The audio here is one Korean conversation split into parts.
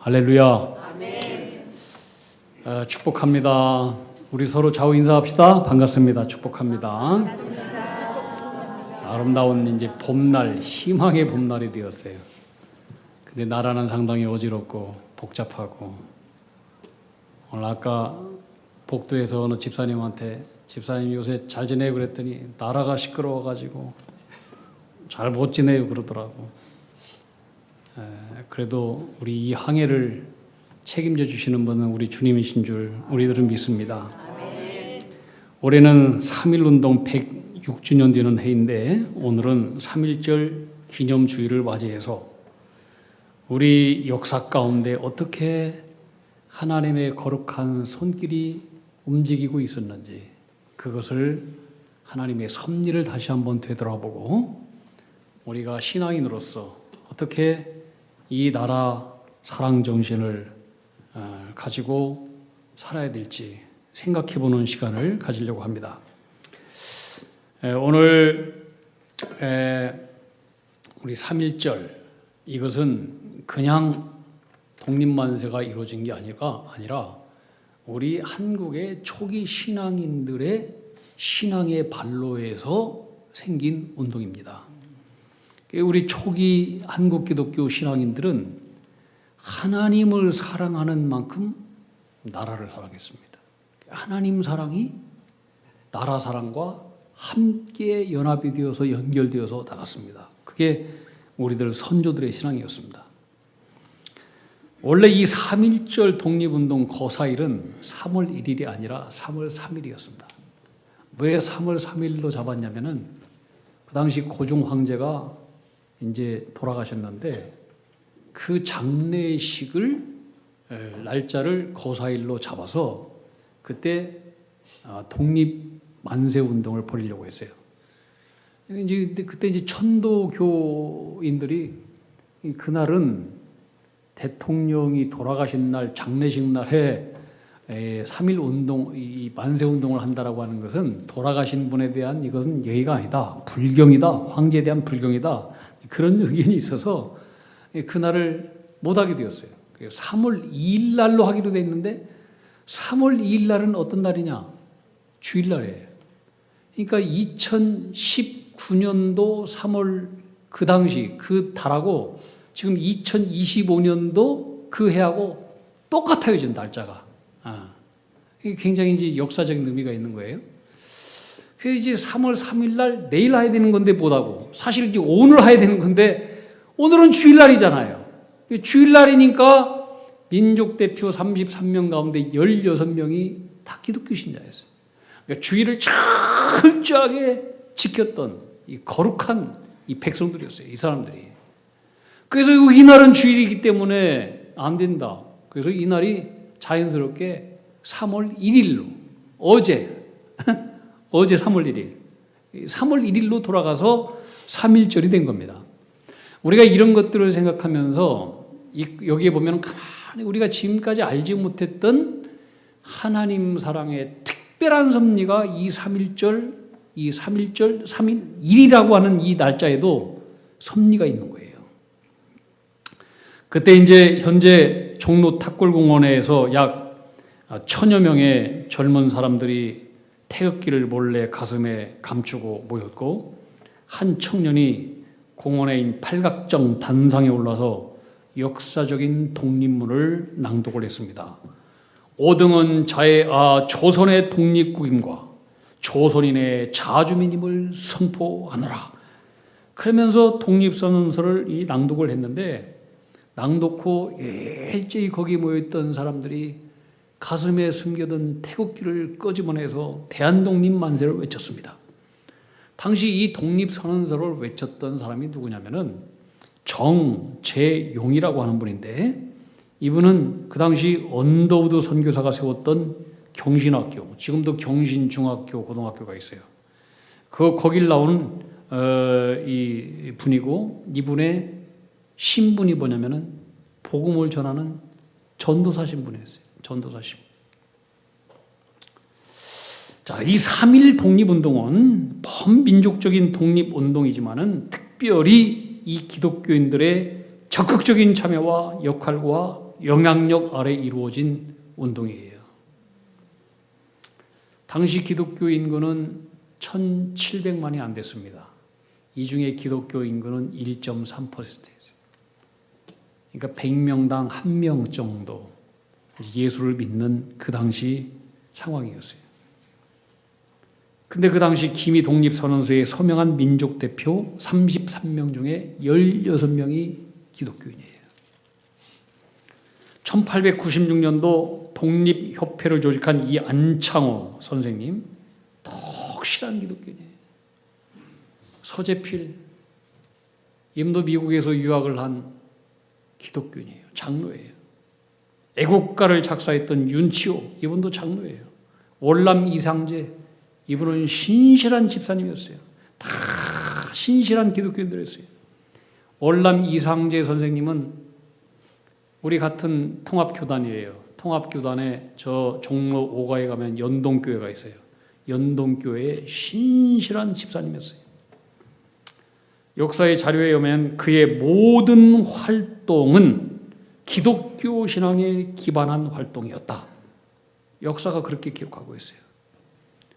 할렐루야. 아멘. 축복합니다. 우리 서로 좌우 인사합시다. 반갑습니다. 축복합니다. 아름다운 이제 봄날, 희망의 봄날이 되었어요. 근데 나라는 상당히 어지럽고 복잡하고, 오늘 아까 복도에서 어느 집사님한테 집사님 요새 잘 지내요 그랬더니 나라가 시끄러워가지고 잘 못 지내요 그러더라고. 그래도 우리 이 항해를 책임져 주시는 분은 우리 주님이신 줄 우리들은 믿습니다. 아멘. 올해는 3.1운동 106주년 되는 해인데 오늘은 3.1절 기념주의를 맞이해서 우리 역사 가운데 어떻게 하나님의 거룩한 손길이 움직이고 있었는지, 그것을 하나님의 섭리를 다시 한번 되돌아보고 우리가 신앙인으로서 어떻게 이 나라 사랑 정신을 가지고 살아야 될지 생각해보는 시간을 가지려고 합니다. 오늘 우리 3.1절, 이것은 그냥 독립만세가 이루어진 게 아니라 우리 한국의 초기 신앙인들의 신앙의 발로에서 생긴 운동입니다. 우리 초기 한국 기독교 신앙인들은 하나님을 사랑하는 만큼 나라를 사랑했습니다. 하나님 사랑이 나라 사랑과 함께 연합이 되어서 연결되어서 나갔습니다. 그게 우리들 선조들의 신앙이었습니다. 원래 이 3.1절 독립운동 거사일은 3월 1일이 아니라 3월 3일이었습니다. 왜 3월 3일로 잡았냐면은 그 당시 고종 황제가 이제 돌아가셨는데 그 장례식을 날짜를 거사일로 잡아서 그때 독립 만세 운동을 벌이려고 했어요. 그때 이제 천도교인들이 그날은 대통령이 돌아가신 날 장례식 날에 3.1 운동, 이 만세 운동을 한다라고 하는 것은 돌아가신 분에 대한 이것은 예의가 아니다, 불경이다, 황제에 대한 불경이다, 그런 의견이 있어서 그날을 못하게 되었어요. 3월 2일 날로 하기로 돼 있는데 3월 2일 날은 어떤 날이냐? 주일날이에요. 그러니까 2019년도 3월 그 당시 그 달하고 지금 2025년도 그 해하고 똑같아요, 지금 날짜가. 이게 굉장히 이제 역사적인 의미가 있는 거예요. 그래서 이제 3월 3일 날 내일 해야 되는 건데 못하고, 사실 이제 오늘 해야 되는 건데 오늘은 주일날이잖아요. 주일날이니까 민족 대표 33명 가운데 16명이 다 기독교 신자였어요. 그러니까 주일을 철저하게 지켰던 이 거룩한 이 백성들이었어요, 이 사람들이. 그래서 이날은 주일이기 때문에 안 된다. 그래서 이날이 자연스럽게 3월 1일로 어제 3월 1일 3월 1일로 돌아가서 3.1절이 된 겁니다. 우리가 이런 것들을 생각하면서 여기에 보면 가만히 우리가 지금까지 알지 못했던 하나님 사랑의 특별한 섭리가 이 3.1절, 이 3.1절, 3.1이라고 하는 이 날짜에도 섭리가 있는 거예요. 그때 이제 현재 종로 탁골공원에서 약 1000여 명의 젊은 사람들이 태극기를 몰래 가슴에 감추고 모였고, 한 청년이 공원에 있는 팔각정 단상에 올라서 역사적인 독립문을 낭독을 했습니다. 오등은 조선의 독립국임과 조선인의 자주민임을 선포하노라. 그러면서 독립선언서를 이 낭독을 했는데, 낭독 후 일제히 거기 모여있던 사람들이 가슴에 숨겨둔 태극기를 끄집어내서 대한독립 만세를 외쳤습니다. 당시 이 독립선언서를 외쳤던 사람이 누구냐면은 정재용이라고 하는 분인데, 이분은 그 당시 언더우드 선교사가 세웠던 경신학교, 지금도 경신중학교 고등학교가 있어요. 거길 나온 이 분이고, 이분의 신분이 뭐냐면은 복음을 전하는 전도사 신분이었어요. 전도사 신분. 자, 이 3.1 독립운동은 범민족적인 독립운동이지만은 특별히 이 기독교인들의 적극적인 참여와 역할과 영향력 아래 이루어진 운동이에요. 당시 기독교 인구는 1700만이 안 됐습니다. 이 중에 기독교 인구는 1.3%였어요. 그러니까 100명당 1명 정도 예수를 믿는 그 당시 상황이었어요. 근데 그 당시 기미 독립선언서에 서명한 민족 대표 33명 중에 16명이 기독교인이에요. 1896년도 독립협회를 조직한 이 안창호 선생님, 덕실한 기독교인이에요. 서재필, 이분도 미국에서 유학을 한 기독교인이에요. 장로예요. 애국가를 작사했던 윤치호, 이분도 장로예요. 월남 이상재, 이분은 신실한 집사님이었어요. 다 신실한 기독교인들이었어요. 월남 이상재 선생님은 우리 같은 통합교단이에요. 통합교단에 저 종로 5가에 가면 연동교회가 있어요. 연동교회의 신실한 집사님이었어요. 역사의 자료에 보면 그의 모든 활동은 기독교 신앙에 기반한 활동이었다. 역사가 그렇게 기록하고 있어요.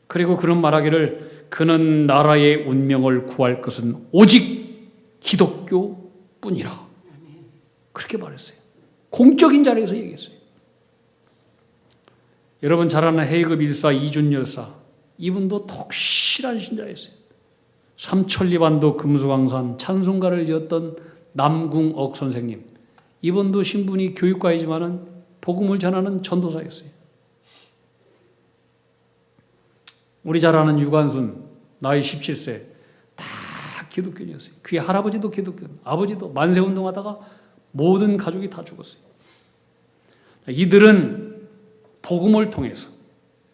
그리고 그런 말하기를 그는 나라의 운명을 구할 것은 오직 기독교뿐이라. 그렇게 말했어요. 공적인 자리에서 얘기했어요. 여러분 잘 아는 헤이급 1사 이준 열사, 이분도 독실한 신자였어요. 삼천리반도 금수강산 찬송가를 지었던 남궁옥 선생님, 이분도 신분이 교육가이지만은 복음을 전하는 전도사였어요. 우리 잘 아는 유관순, 나이 17세, 다 기독교인이었어요. 그의 할아버지도 기독교인, 아버지도 만세운동하다가 모든 가족이 다 죽었어요. 이들은 복음을 통해서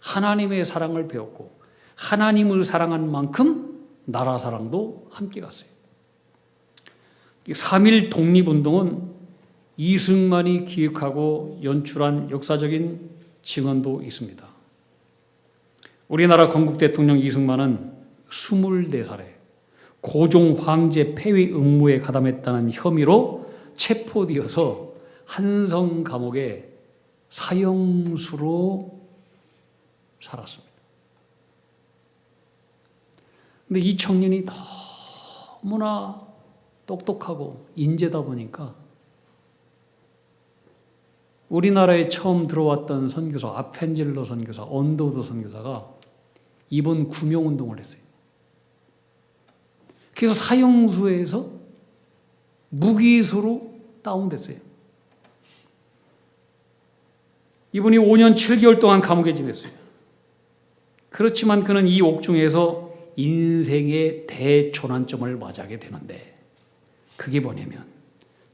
하나님의 사랑을 배웠고 하나님을 사랑한 만큼 나라 사랑도 함께 갔어요. 3.1 독립운동은 이승만이 기획하고 연출한 역사적인 증언도 있습니다. 우리나라 건국 대통령 이승만은 24살에 고종 황제 폐위 음모에 가담했다는 혐의로 체포되어서 한성 감옥에 사형수로 살았습니다. 근데 이 청년이 너무나 똑똑하고 인재다 보니까 우리나라에 처음 들어왔던 선교사, 아펜젤러 선교사, 언더우드 선교사가 이번 구명운동을 했어요. 그래서 사형수에서 무기수로 다운됐어요. 이분이 5년 7개월 동안 감옥에 지냈어요. 그렇지만 그는 이 옥중에서 인생의 대조난점을 맞이하게 되는데 그게 뭐냐면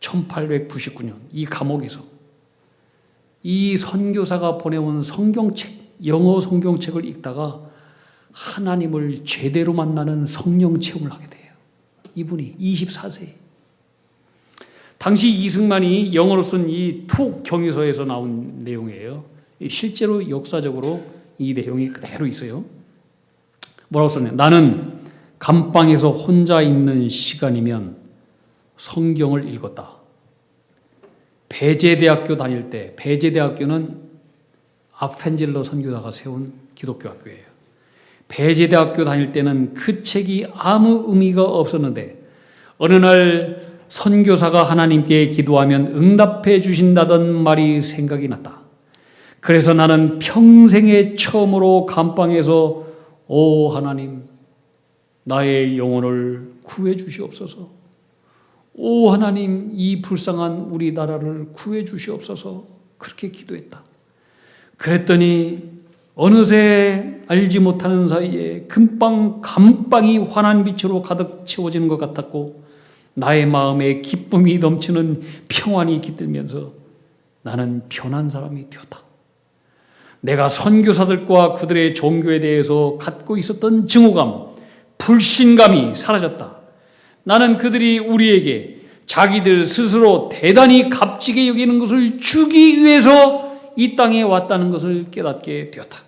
1899년 이 감옥에서 이 선교사가 보내온 성경책, 영어 성경책을 읽다가 하나님을 제대로 만나는 성령 체험을 하게 돼요. 이분이 24세. 당시 이승만이 영어로 쓴 이 투 경위서에서 나온 내용이에요. 실제로 역사적으로 이 내용이 그대로 있어요. 뭐라고 썼냐? 나는 감방에서 혼자 있는 시간이면 성경을 읽었다. 배제대학교 다닐 때, 배제대학교는 아펜젤러 선교사가 세운 기독교 학교예요. 배제대학교 다닐 때는 그 책이 아무 의미가 없었는데 어느 날 선교사가 하나님께 기도하면 응답해 주신다던 말이 생각이 났다. 그래서 나는 평생에 처음으로 감방에서 오 하나님, 나의 영혼을 구해 주시옵소서. 오 하나님, 이 불쌍한 우리나라를 구해 주시옵소서. 그렇게 기도했다. 그랬더니 어느새 알지 못하는 사이에 금방 감방이 환한 빛으로 가득 채워지는 것 같았고 나의 마음에 기쁨이 넘치는 평안이 깃들면서 나는 변한 사람이 되었다. 내가 선교사들과 그들의 종교에 대해서 갖고 있었던 증오감, 불신감이 사라졌다. 나는 그들이 우리에게 자기들 스스로 대단히 값지게 여기는 것을 주기 위해서 이 땅에 왔다는 것을 깨닫게 되었다.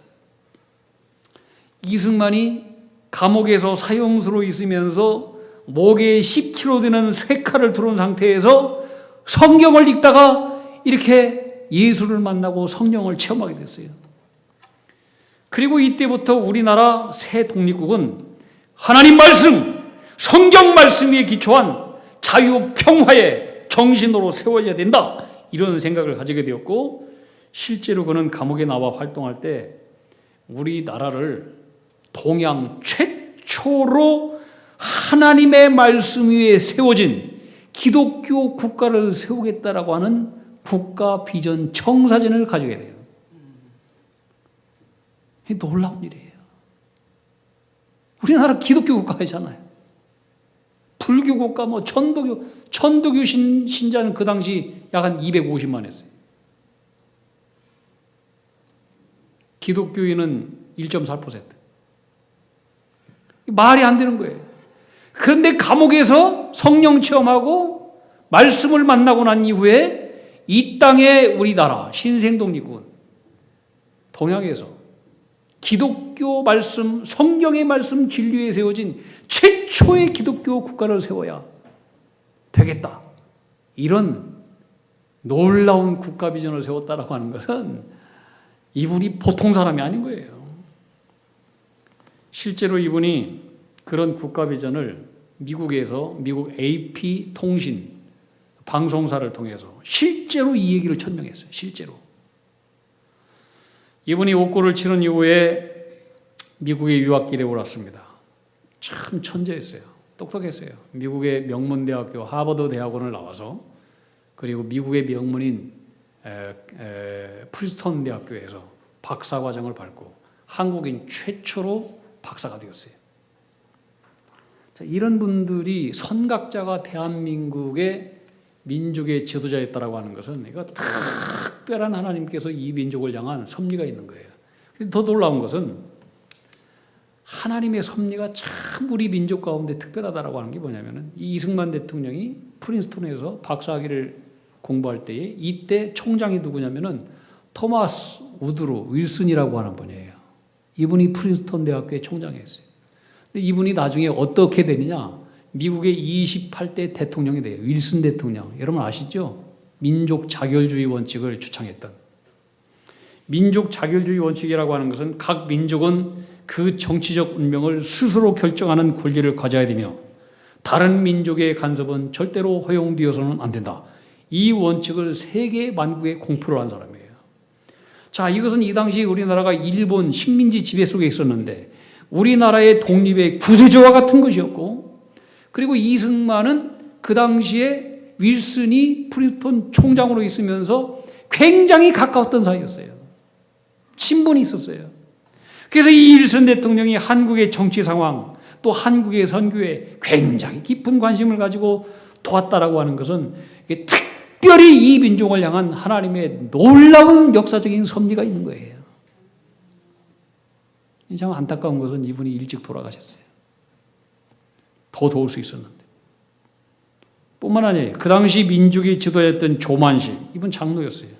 이승만이 감옥에서 사형수로 있으면서 목에 10kg 되는 쇠칼을 들어온 상태에서 성경을 읽다가 이렇게 예수를 만나고 성령을 체험하게 됐어요. 그리고 이때부터 우리나라 새 독립국은 하나님 말씀, 성경 말씀 위에 기초한 자유 평화의 정신으로 세워져야 된다, 이런 생각을 가지게 되었고, 실제로 그는 감옥에 나와 활동할 때 우리나라를 동양 최초로 하나님의 말씀 위에 세워진 기독교 국가를 세우겠다라고 하는 국가 비전 청사진을 가지게 돼요. 놀라운 일이에요. 우리나라 기독교 국가이잖아요. 불교 국가, 천도교 신자는 그 당시 약 한 250만 했어요. 기독교인은 1.4%. 말이 안 되는 거예요. 그런데 감옥에서 성령 체험하고 말씀을 만나고 난 이후에 이 땅에 우리나라 신생독립군 동양에서 기독교 말씀, 성경의 말씀 진리에 세워진 최초의 기독교 국가를 세워야 되겠다, 이런 놀라운 국가 비전을 세웠다라고 하는 것은 이분이 보통 사람이 아닌 거예요. 실제로 이분이 그런 국가 비전을 미국에서 미국 AP 통신 방송사를 통해서 실제로 이 얘기를 천명했어요. 실제로. 이분이 옥고를 치른 이후에 미국의 유학길에 올랐습니다. 참 천재였어요. 똑똑했어요. 미국의 명문대학교 하버드 대학원을 나와서, 그리고 미국의 명문인 프린스턴 대학교에서 박사과정을 밟고 한국인 최초로 박사가 되었어요. 자, 이런 분들이 선각자가 대한민국의 민족의 지도자였다라고 하는 것은 이거 특별한 하나님께서 이 민족을 향한 섭리가 있는 거예요. 더 놀라운 것은 하나님의 섭리가 참 우리 민족 가운데 특별하다라고 하는 게 뭐냐면은, 이 이승만 대통령이 프린스턴에서 박사학위를 공부할 때에 이때 총장이 누구냐면은 토마스 우드로 윌슨이라고 하는 분이에요. 이분이 프린스턴 대학교의 총장이었어요. 근데 이분이 나중에 어떻게 되느냐? 미국의 28대 대통령이 돼요. 윌슨 대통령. 여러분 아시죠? 민족 자결주의 원칙을 주창했던. 민족 자결주의 원칙이라고 하는 것은 각 민족은 그 정치적 운명을 스스로 결정하는 권리를 가져야 되며 다른 민족의 간섭은 절대로 허용되어서는 안 된다. 이 원칙을 세계 만국에 공표를 한 사람이에요. 자, 이것은 이 당시 우리나라가 일본 식민지 지배 속에 있었는데 우리나라의 독립의 구세주와 같은 것이었고, 그리고 이승만은 그 당시에 윌슨이 프린스턴 총장으로 있으면서 굉장히 가까웠던 사이였어요. 친분이 있었어요. 그래서 이 윌슨 대통령이 한국의 정치 상황, 또 한국의 선교에 굉장히 깊은 관심을 가지고 도왔다라고 하는 것은 특별히 이 민족을 향한 하나님의 놀라운 역사적인 섭리가 있는 거예요. 참 안타까운 것은 이분이 일찍 돌아가셨어요. 더 도울 수 있었는데. 뿐만 아니라 그 당시 민족이 지도했던 조만식, 이분 장로였어요.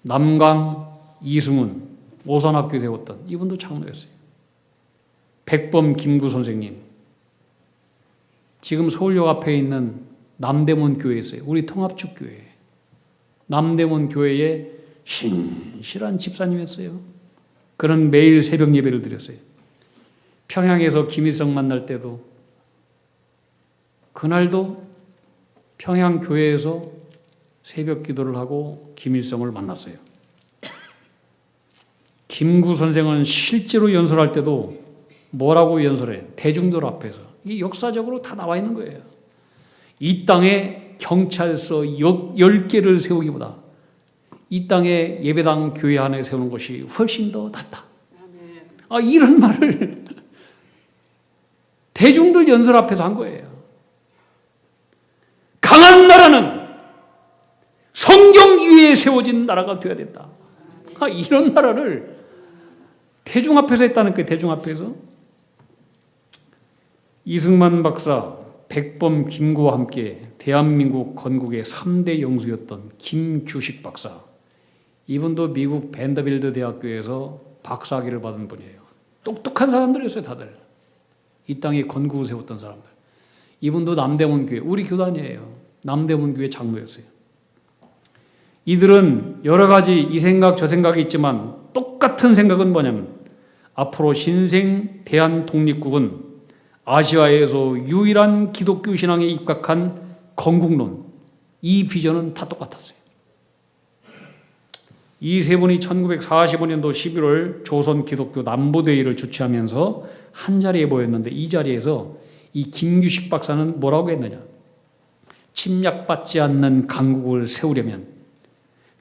남강, 이승훈, 오산학교 세웠던 이분도 장로였어요. 백범 김구 선생님, 지금 서울역 앞에 있는 남대문 교회에 있어요. 우리 통합축 교회. 남대문 교회에 신실한 집사님이었어요. 그는 매일 새벽 예배를 드렸어요. 평양에서 김일성 만날 때도, 그날도 평양 교회에서 새벽 기도를 하고 김일성을 만났어요. 김구 선생은 실제로 연설할 때도 뭐라고 연설해? 대중들 앞에서. 이게 역사적으로 다 나와 있는 거예요. 이 땅에 경찰서 10개를 세우기보다 이 땅에 예배당 교회 안에 세우는 것이 훨씬 더 낫다. 이런 말을 대중들 연설 앞에서 한 거예요. 강한 나라는 성경 위에 세워진 나라가 되어야 된다. 이런 나라를 대중 앞에서 했다는 거예요. 대중 앞에서. 이승만 박사, 백범 김구와 함께 대한민국 건국의 3대 영수였던 김규식 박사, 이분도 미국 밴더빌드 대학교에서 박사학위를 받은 분이에요. 똑똑한 사람들이었어요. 다들 이 땅에 건국을 세웠던 사람들. 이분도 남대문 교회, 우리 교단이에요. 남대문 교회 장로였어요. 이들은 여러 가지 이 생각 저 생각이 있지만 똑같은 생각은 뭐냐면 앞으로 신생 대한독립국은 아시아에서 유일한 기독교 신앙에 입각한 건국론, 이 비전은 다 똑같았어요. 이 세 분이 1945년도 11월 조선 기독교 남부대회를 주최하면서 한 자리에 모였는데 이 자리에서 이 김규식 박사는 뭐라고 했느냐? 침략받지 않는 강국을 세우려면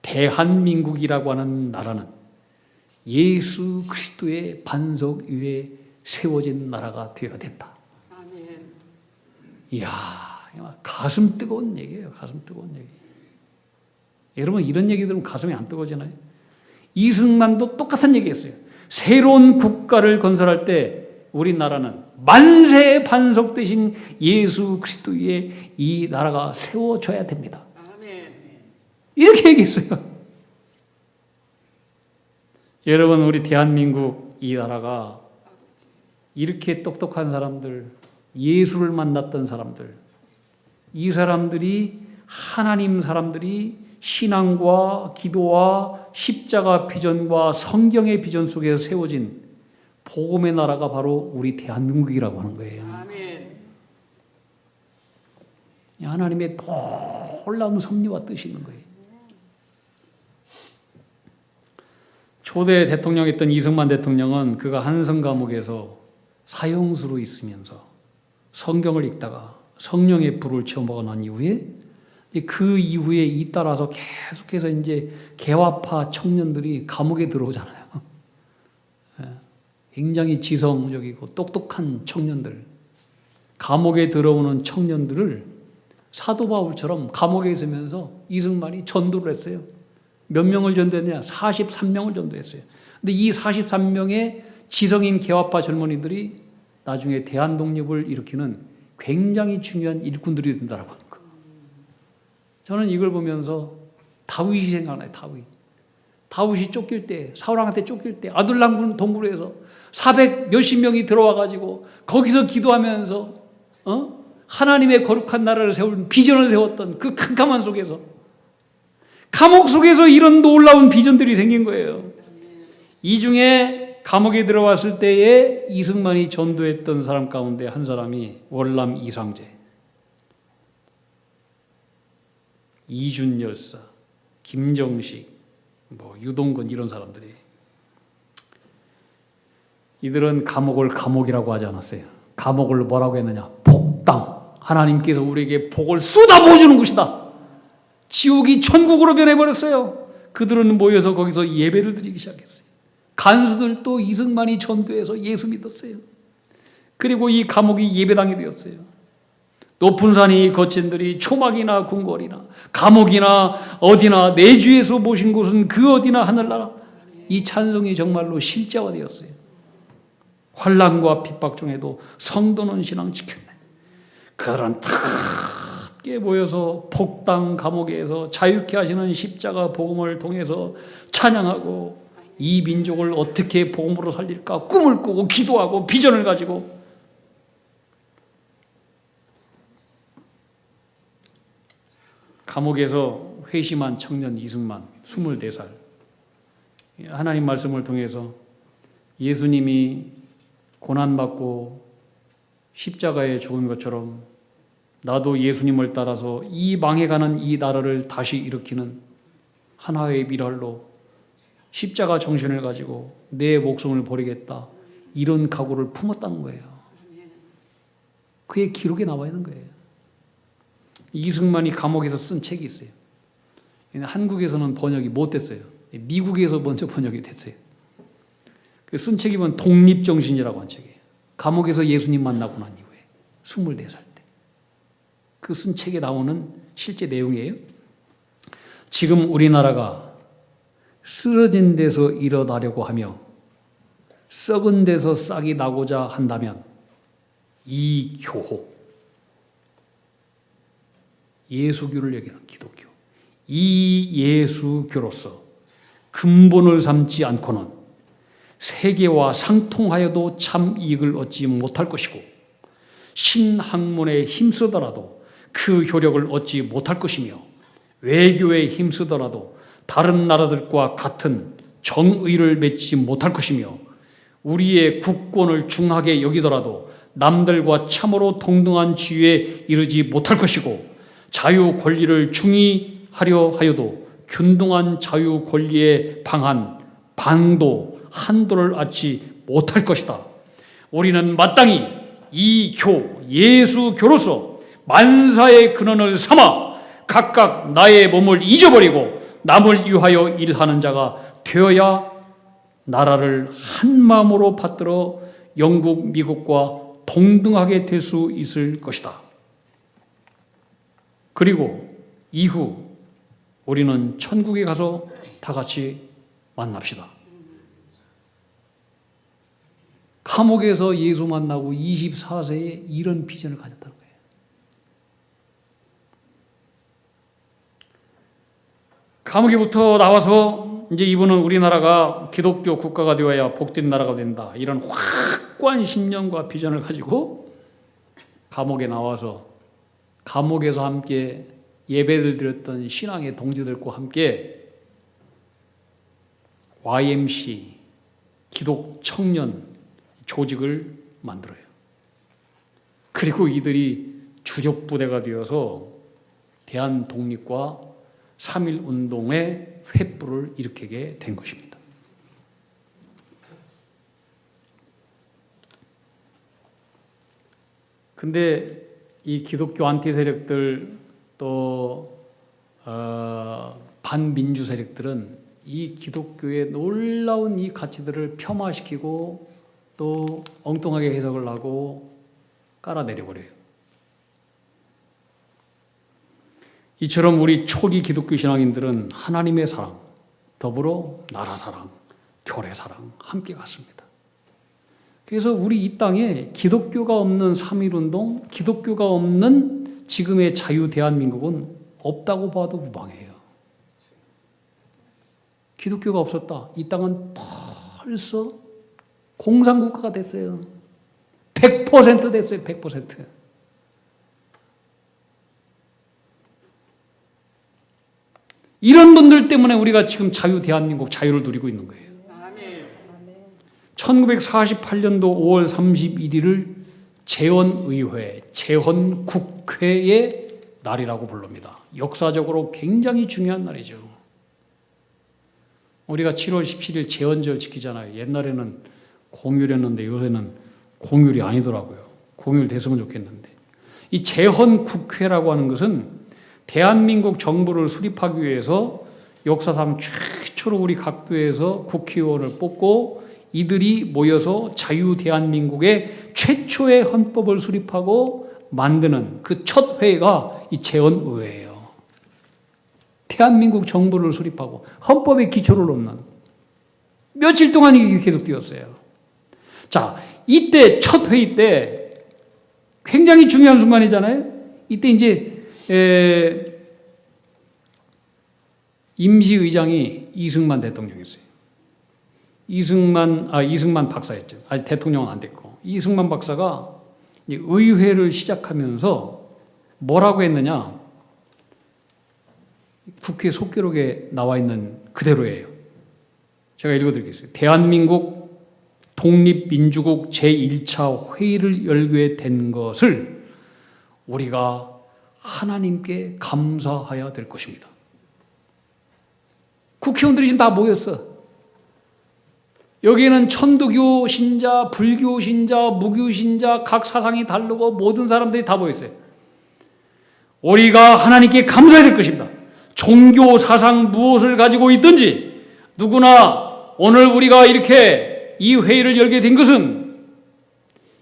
대한민국이라고 하는 나라는 예수 그리스도의 반석 위에 세워진 나라가 되어야 된다. 아멘. 이야, 가슴 뜨거운 얘기예요. 가슴 뜨거운 얘기. 여러분 이런 얘기 들으면 가슴이 안 뜨거워지나요? 이승만도 똑같은 얘기했어요. 새로운 국가를 건설할 때 우리나라는 만세의 반석 되신 예수 그리스도 위에 이 나라가 세워져야 됩니다. 아멘. 이렇게 얘기했어요. 여러분 우리 대한민국 이 나라가 이렇게 똑똑한 사람들, 예수를 만났던 사람들, 이 사람들이 하나님 사람들이 신앙과 기도와 십자가 비전과 성경의 비전 속에서 세워진 복음의 나라가 바로 우리 대한민국이라고 하는 거예요. 아멘. 하나님의 놀라운 섭리와 뜻이 있는 거예요. 초대 대통령이었던 이승만 대통령은 그가 한성 감옥에서 사형수로 있으면서 성경을 읽다가 성령의 불을 처먹어 난 이후에 그 이후에 잇따라서 계속해서 이제 개화파 청년들이 감옥에 들어오잖아요. 굉장히 지성적이고 똑똑한 청년들, 감옥에 들어오는 청년들을 사도 바울처럼 감옥에 있으면서 이승만이 전도를 했어요. 몇 명을 전도했냐? 43명을 전도했어요. 근데 이 43명의 지성인 개화파 젊은이들이 나중에 대한독립을 일으키는 굉장히 중요한 일꾼들이 된다라고 하는 거예요. 저는 이걸 보면서 다윗이 생각나요. 다윗이 쫓길 때, 사울왕한테 쫓길 때 아둘람 동굴에서 400 몇십 명이 들어와가지고 거기서 기도하면서 하나님의 거룩한 나라를 세울 비전을 세웠던 그 캄캄한 속에서, 감옥 속에서 이런 놀라운 비전들이 생긴 거예요. 이 중에 감옥에 들어왔을 때에 이승만이 전도했던 사람 가운데 한 사람이 월남 이상제, 이준 열사, 김정식, 유동근 이런 사람들이, 이들은 감옥을 감옥이라고 하지 않았어요. 감옥을 뭐라고 했느냐? 복당. 하나님께서 우리에게 복을 쏟아부어주는 곳이다. 지옥이 천국으로 변해버렸어요. 그들은 모여서 거기서 예배를 드리기 시작했어요. 간수들도 이승만이 전도해서 예수 믿었어요. 그리고 이 감옥이 예배당이 되었어요. 높은 산이 거친들이 초막이나 궁궐이나 감옥이나 어디나 내주에서 모신 곳은 그 어디나 하늘나라. 이 찬송이 정말로 실제화되었어요. 환난과 핍박 중에도 성도는 신앙 지켰네. 그들은 함께 모여서 복당 감옥에서 자유케 하시는 십자가 복음을 통해서 찬양하고 이 민족을 어떻게 복음으로 살릴까 꿈을 꾸고 기도하고 비전을 가지고, 감옥에서 회심한 청년 이승만 24살, 하나님 말씀을 통해서 예수님이 고난받고 십자가에 죽은 것처럼 나도 예수님을 따라서 이 망해가는 이 나라를 다시 일으키는 하나의 미랄로 십자가 정신을 가지고 내 목숨을 버리겠다, 이런 각오를 품었다는 거예요. 그의 기록에 나와 있는 거예요. 이승만이 감옥에서 쓴 책이 있어요. 한국에서는 번역이 못 됐어요. 미국에서 먼저 번역이 됐어요. 그 쓴 책이 면 독립정신이라고 한 책이에요. 감옥에서 예수님 만나고 난 이후에 24살 때 그 쓴 책에 나오는 실제 내용이에요. 지금 우리나라가 쓰러진 데서 일어나려고 하며 썩은 데서 싹이 나고자 한다면 이 교호, 예수교를 얘기하는 기독교, 이 예수교로서 근본을 삼지 않고는 세계와 상통하여도 참 이익을 얻지 못할 것이고, 신학문에 힘쓰더라도 그 효력을 얻지 못할 것이며, 외교에 힘쓰더라도 다른 나라들과 같은 정의를 맺지 못할 것이며 우리의 국권을 중하게 여기더라도 남들과 참으로 동등한 지위에 이르지 못할 것이고 자유 권리를 중의하려 하여도 균등한 자유 권리에 방한 방도 한도를 앗지 못할 것이다. 우리는 마땅히 이 예수교로서 만사의 근원을 삼아 각각 나의 몸을 잊어버리고 남을 위하여 일하는 자가 되어야 나라를 한 마음으로 받들어 영국, 미국과 동등하게 될 수 있을 것이다. 그리고 이후 우리는 천국에 가서 다 같이 만납시다. 감옥에서 예수 만나고 24세에 이런 비전을 가졌다는 거예요. 감옥에부터 나와서 이제 이분은 우리나라가 기독교 국가가 되어야 복된 나라가 된다. 이런 확고한 신념과 비전을 가지고 감옥에 나와서 감옥에서 함께 예배를 드렸던 신앙의 동지들과 함께 YMC 기독 청년 조직을 만들어요. 그리고 이들이 주력부대가 되어서 대한 독립과 3.1 운동의 횃불을 일으키게 된 것입니다. 근데 이 기독교 안티 세력들 또 반민주 세력들은 이 기독교의 놀라운 이 가치들을 폄하시키고 또 엉뚱하게 해석을 하고 깔아내려버려요. 이처럼 우리 초기 기독교 신앙인들은 하나님의 사랑, 더불어 나라 사랑, 교회 사랑 함께 갔습니다. 그래서 우리 이 땅에 기독교가 없는 3.1운동, 기독교가 없는 지금의 자유 대한민국은 없다고 봐도 무방해요. 기독교가 없었다. 이 땅은 벌써 공산국가가 됐어요. 100% 됐어요. 100%. 이런 분들 때문에 우리가 지금 자유 대한민국 자유를 누리고 있는 거예요. 1948년도 5월 31일을 재헌의회, 재헌국회의 날이라고 부릅니다. 역사적으로 굉장히 중요한 날이죠. 우리가 7월 17일 재헌절 지키잖아요. 옛날에는 공휴일이었는데 요새는 공휴일이 아니더라고요. 공휴일 됐으면 좋겠는데. 이 재헌국회라고 하는 것은 대한민국 정부를 수립하기 위해서 역사상 최초로 우리 각도에서 국회의원을 뽑고 이들이 모여서 자유 대한민국의 최초의 헌법을 수립하고 만드는 그 첫 회의가 이 재헌의회예요. 대한민국 정부를 수립하고 헌법의 기초를 놓는 며칠 동안 이게 계속되었어요. 자, 이때 첫 회의 때 굉장히 중요한 순간이잖아요. 이때 이제 임시의장이 이승만 대통령이었어요. 이승만 박사였죠. 아직 대통령은 안 됐고. 이승만 박사가 의회를 시작하면서 뭐라고 했느냐? 국회 속기록에 나와 있는 그대로예요. 제가 읽어드리겠습니다. 대한민국 독립민주국 제1차 회의를 열게 된 것을 우리가 하나님께 감사해야 될 것입니다. 국회의원들이 지금 다 모였어. 여기에는 천도교 신자, 불교 신자, 무교 신자, 각 사상이 다르고 모든 사람들이 다 모였어요. 우리가 하나님께 감사해야 될 것입니다. 종교 사상 무엇을 가지고 있든지 누구나 오늘 우리가 이렇게 이 회의를 열게 된 것은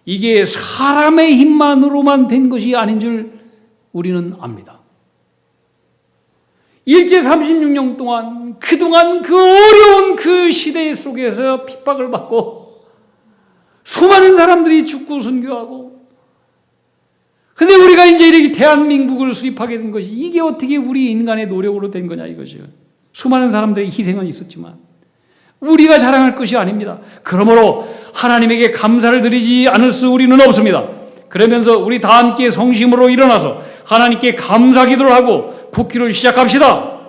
이게 사람의 힘만으로만 된 것이 아닌 줄 우리는 압니다. 일제 36년 동안 그동안 그 어려운 그 시대 속에서 핍박을 받고 수많은 사람들이 죽고 순교하고 근데 우리가 이제 이렇게 대한민국을 수립하게 된 것이 이게 어떻게 우리 인간의 노력으로 된 거냐 이거죠. 수많은 사람들의 희생은 있었지만 우리가 자랑할 것이 아닙니다. 그러므로 하나님에게 감사를 드리지 않을 수 우리는 없습니다. 그러면서 우리 다 함께 성심으로 일어나서 하나님께 감사 기도를 하고 국기를 시작합시다.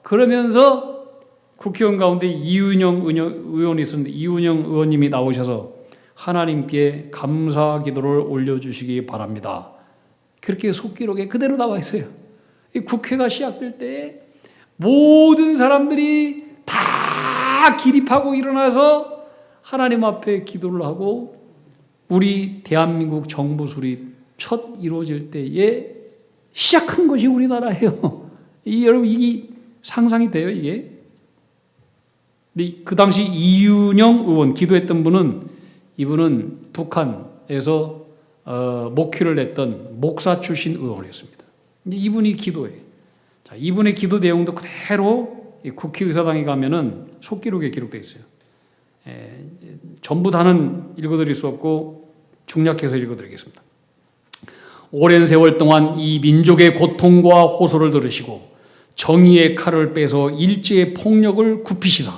그러면서 국회의원 가운데 이은영 의원이 있었는데 이은영 의원님이 나오셔서 하나님께 감사 기도를 올려주시기 바랍니다. 그렇게 속기록에 그대로 나와 있어요. 이 국회가 시작될 때 모든 사람들이 다 기립하고 일어나서 하나님 앞에 기도를 하고 우리 대한민국 정부 수립 첫 이루어질 때에 시작한 것이 우리나라예요. 여러분 이게 상상이 돼요 이게? 근데 그 당시 이윤영 의원 기도했던 분은 이분은 북한에서 목회를 했던 목사 출신 의원이었습니다. 이분이 기도해요. 자, 이분의 기도 내용도 그대로 국회의사당에 가면은 속기록에 기록되어 있어요. 전부 다는 읽어드릴 수 없고 중략해서 읽어드리겠습니다. 오랜 세월 동안 이 민족의 고통과 호소를 들으시고 정의의 칼을 빼서 일제의 폭력을 굽히시사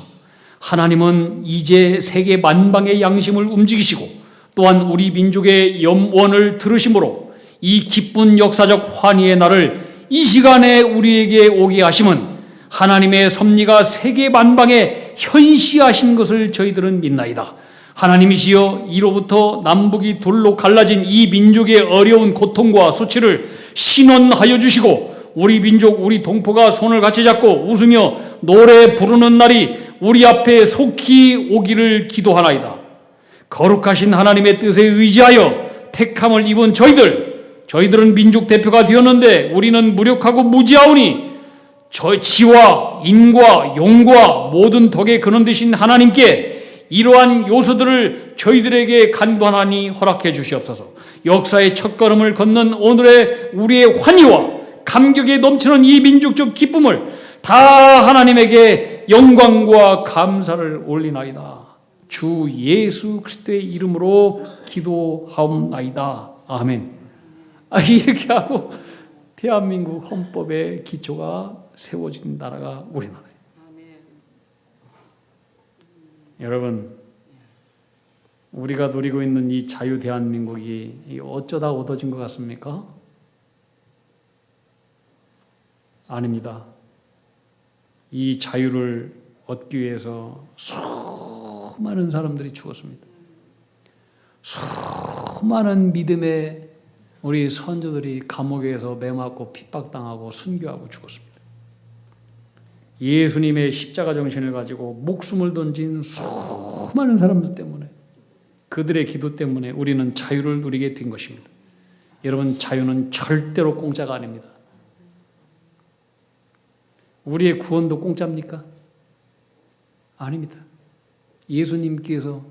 하나님은 이제 세계 만방의 양심을 움직이시고 또한 우리 민족의 염원을 들으심으로 이 기쁜 역사적 환희의 날을 이 시간에 우리에게 오게 하심은 하나님의 섭리가 세계 만방에 현시하신 것을 저희들은 믿나이다. 하나님이시여 이로부터 남북이 둘로 갈라진 이 민족의 어려운 고통과 수치를 신원하여 주시고 우리 민족 우리 동포가 손을 같이 잡고 웃으며 노래 부르는 날이 우리 앞에 속히 오기를 기도하나이다. 거룩하신 하나님의 뜻에 의지하여 택함을 입은 저희들은 민족 대표가 되었는데 우리는 무력하고 무지하오니 지와 인과 용과 모든 덕에 근원 되신 하나님께 이러한 요소들을 저희들에게 간구하나니 허락해 주시옵소서. 역사의 첫걸음을 걷는 오늘의 우리의 환희와 감격에 넘치는 이 민족적 기쁨을 다 하나님에게 영광과 감사를 올리나이다. 주 예수 그리스도의 이름으로 기도하옵나이다. 아멘. 이렇게 하고 대한민국 헌법의 기초가 세워진 나라가 우리나라예요. 여러분, 우리가 누리고 있는 이 자유 대한민국이 어쩌다 얻어진 것 같습니까? 아닙니다. 이 자유를 얻기 위해서 수많은 사람들이 죽었습니다. 수많은 믿음의 우리 선조들이 감옥에서 매맞고 핍박당하고 순교하고 죽었습니다. 예수님의 십자가 정신을 가지고 목숨을 던진 수많은 사람들 때문에 그들의 기도 때문에 우리는 자유를 누리게 된 것입니다. 여러분, 자유는 절대로 공짜가 아닙니다. 우리의 구원도 공짜입니까? 아닙니다. 예수님께서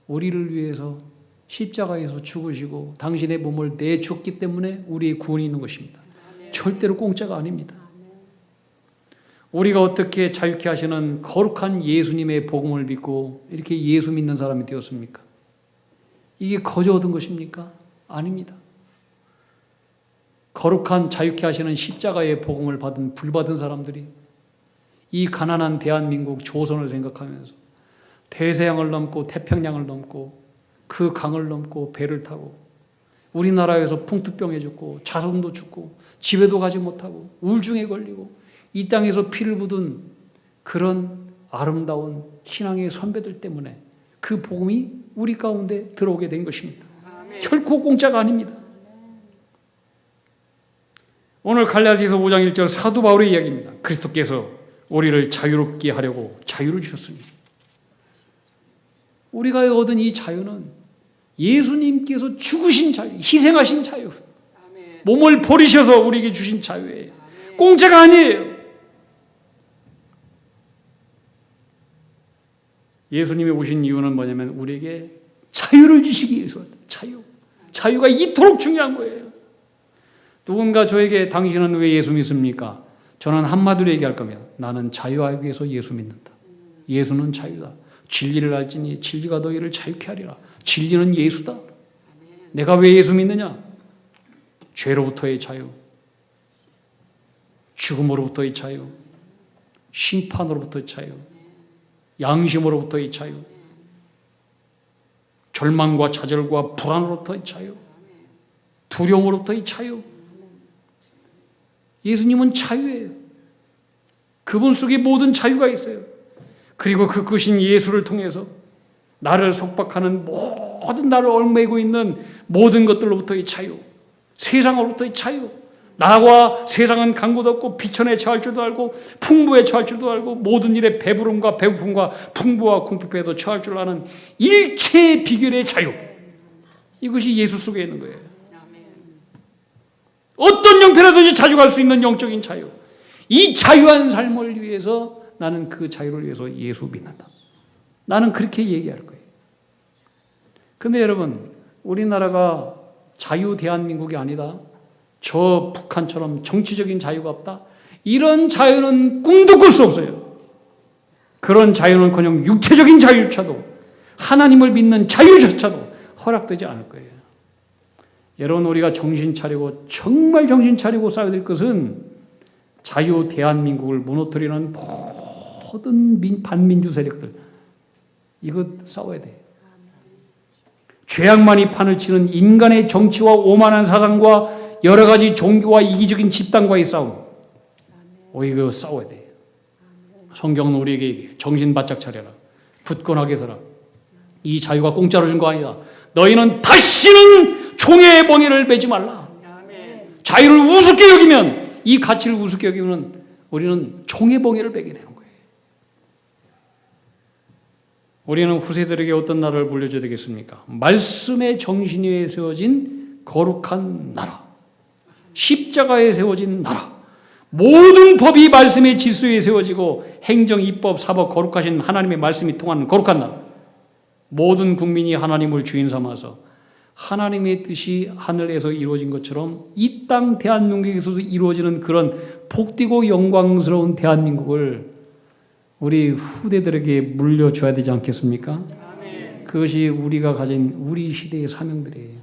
우리를 위해서 십자가에서 죽으시고 당신의 몸을 내주었기 때문에 우리의 구원이 있는 것입니다. 절대로 공짜가 아닙니다. 우리가 어떻게 자유케 하시는 거룩한 예수님의 복음을 믿고 이렇게 예수 믿는 사람이 되었습니까? 이게 거저 얻은 것입니까? 아닙니다. 거룩한 자유케 하시는 십자가의 복음을 받은 불받은 사람들이 이 가난한 대한민국 조선을 생각하면서 대서양을 넘고 태평양을 넘고 그 강을 넘고 배를 타고 우리나라에서 풍투병에 죽고 자손도 죽고 집에도 가지 못하고 우울증에 걸리고 이 땅에서 피를 묻은 그런 아름다운 신앙의 선배들 때문에 그 복음이 우리 가운데 들어오게 된 것입니다. 결코 공짜가 아닙니다. 오늘 갈라디아서 5장 1절 사도 바울의 이야기입니다. 그리스도께서 우리를 자유롭게 하려고 자유를 주셨으니 우리가 얻은 이 자유는 예수님께서 죽으신 자유, 희생하신 자유, 몸을 버리셔서 우리에게 주신 자유예요. 공짜가 아니에요. 예수님이 오신 이유는 뭐냐면 우리에게 자유를 주시기 위해서. 자유가 이토록 중요한 거예요. 누군가 저에게 당신은 왜 예수 믿습니까? 저는 한마디로 얘기할 겁니다. 나는 자유하기 위해서 예수 믿는다. 예수는 자유다. 진리를 알지니 진리가 너희를 자유케 하리라. 진리는 예수다. 내가 왜 예수 믿느냐? 죄로부터의 자유, 죽음으로부터의 자유, 심판으로부터의 자유, 양심으로부터의 자유, 절망과 좌절과 불안으로부터의 자유, 두려움으로부터의 자유. 예수님은 자유예요. 그분 속에 모든 자유가 있어요. 그리고 그 크신 예수를 통해서 나를 속박하는 모든 나를 얽매이고 있는 모든 것들로부터의 자유, 세상으로부터의 자유, 나와 세상은 강고도 없고 비천에 처할 줄도 알고 풍부에 처할 줄도 알고 모든 일에 배부름과 배고픔과 풍부와 궁핍에도 처할 줄 아는 일체의 비결의 자유, 이것이 예수 속에 있는 거예요. 어떤 형편에든지 자주갈 수 있는 영적인 자유, 이 자유한 삶을 위해서 나는 그 자유를 위해서 예수 믿는다. 나는 그렇게 얘기할 거예요. 근데 여러분, 우리나라가 자유 대한민국이 아니다, 저 북한처럼 정치적인 자유가 없다, 이런 자유는 꿈도 꿀 수 없어요. 그런 자유는커녕 육체적인 자유조차도, 하나님을 믿는 자유조차도 허락되지 않을 거예요. 여러분, 우리가 정신 차리고 정말 정신 차리고 싸워야 될 것은 자유 대한민국을 무너뜨리는 모든 반민주 세력들, 이거 싸워야 돼. 죄악만이 판을 치는 인간의 정치와 오만한 사상과 여러 가지 종교와 이기적인 집단과의 싸움, 이거 싸워야 돼. 성경은 우리에게 얘기해. 정신 바짝 차려라. 굳건하게 서라. 이 자유가 공짜로 준 거 아니다. 너희는 다시는 종의 멍에를 매지 말라. 자유를 우습게 여기면, 이 가치를 우습게 여기면 우리는 종의 멍에를 매게 되는 거예요. 우리는 후세들에게 어떤 나라를 물려줘야 되겠습니까? 말씀의 정신 위에 세워진 거룩한 나라, 십자가에 세워진 나라, 모든 법이 말씀의 질서에 세워지고 행정, 입법, 사법, 거룩하신 하나님의 말씀이 통하는 거룩한 나라, 모든 국민이 하나님을 주인 삼아서 하나님의 뜻이 하늘에서 이루어진 것처럼 이 땅 대한민국에서도 이루어지는 그런 복되고 영광스러운 대한민국을 우리 후대들에게 물려줘야 되지 않겠습니까? 아멘. 그것이 우리가 가진 우리 시대의 사명들이에요.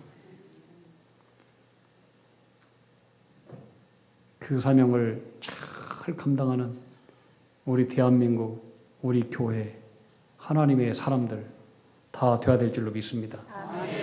그 사명을 잘 감당하는 우리 대한민국, 우리 교회, 하나님의 사람들 다 되어야 될 줄로 믿습니다. 아멘.